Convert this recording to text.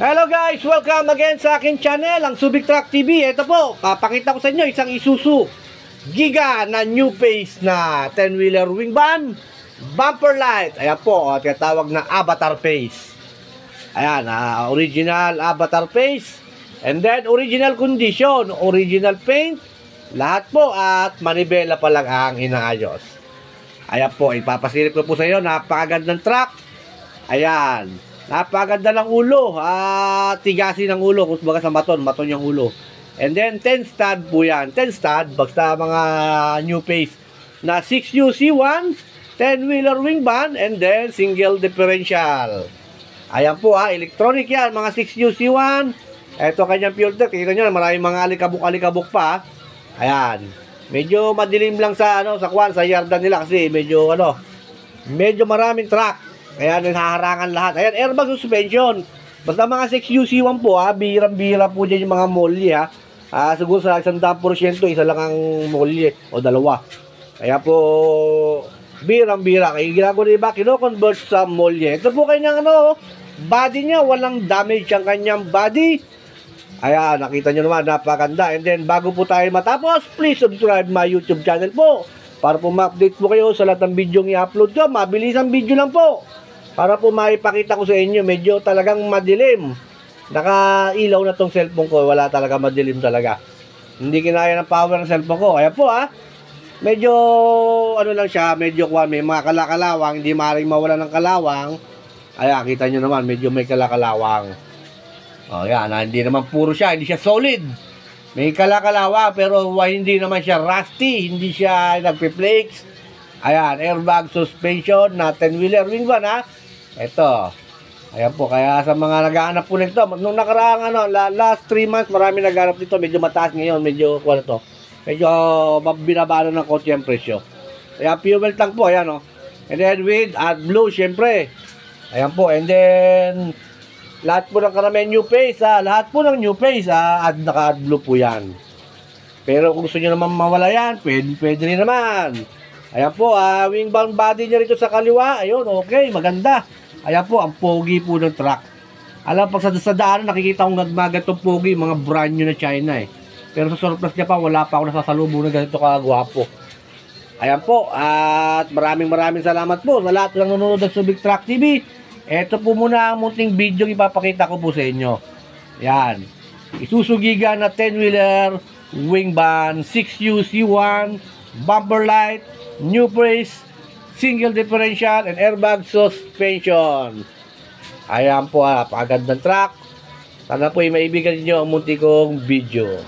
Hello guys! Welcome again sa akin channel, ang Subic Truck TV. Ito po, papakita ko sa inyo isang Isuzu Giga na new face na 10-wheeler wing van, bumper light. Ayan po, tinatawag na avatar face. Ayan, original avatar face. And then, original condition, original paint. Lahat po at manibela pa lang ang inaayos. Ayan po, ipapasilip ko po sa inyo, napakagandang truck. Ayan, napakaganda ng ulo, tigasin ng ulo, kung baga sa maton yung ulo. And then 10 stud po yan, 10 stud, basta mga new face na 6UC1, 10-wheeler wing van, and then single differential. Ayan po electronic yan, mga 6UC1. Ito kanyang filter, kita nyo na maraming mga alikabok-alikabok pa. Ayan, medyo madilim lang sa sa yardan nila kasi medyo maraming truck. Kaya nahaharangan lahat. Ayan, airbag suspension. Basta mga 6UC1 po birang-bira po dyan yung mga molly siguro sa 100%, isa lang ang molly o dalawa. Kaya po, birang-bira. Kaya ginagawa na iba, kino-convert sa molly. Ito po kanyang body niya, walang damage ang kanyang body. Ayan, nakita nyo naman, napakaganda. And then, bago po tayo matapos, please subscribe my YouTube channel po. Para po ma-update po kayo sa lahat ng video i-upload ko. Mabilis ang video lang po. Para po maipakita ko sa inyo, medyo talagang madilim. Nakailaw na tong cellphone ko, wala talaga, madilim talaga. Hindi kinaya ng power ng cellphone ko. Kaya po medyo lang siya, medyo may mga kalakalawang, hindi maaaring mawala ng kalawang. Ayan, kita nyo naman, medyo may kalakalawang. Yan, hindi naman puro siya, hindi siya solid. May kalakalawa, pero hindi naman siya rusty, hindi siya nagpe-flakes. Ayan, airbag suspension na 10-wheeler wing van Ito. Ayan po, kaya sa mga naghahanap po nito, nung nakaraang last 3 months, marami naghahanap nito, medyo mataas ngayon, medyo medyo binaba ng kotse ang presyo. Kaya fuel tank po, ayan And then with AdBlue, syempre. Ayan po, and then lahat po ng karamihan new face, lahat po ng new face, naka-AdBlue po yan. Pero kung gusto nyo naman mawala yan, pwede rin naman. Ayan po, wing van body niya rito sa kaliwa. Ayun, okay, maganda. Ayan po, ang pogi po ng truck. Alam, pag sa daan, nakikita kong ganitong pogi, mga brand new na China Pero sa surplus niya pa, wala pa ako nasasalubong na ganito kagwapo. Ayan po, at maraming salamat po sa lahat ng nanonood ng Subic Truck TV. Ito po muna ang munting video ipapakita ko po sa inyo. Yan. Isuzu Giga na 10-wheeler wing van, 6UC1, bumper light, new face, single differential, and airbag suspension. Ayan po, napakagandang truck. Sana po maibigan niyo ang munting kong video.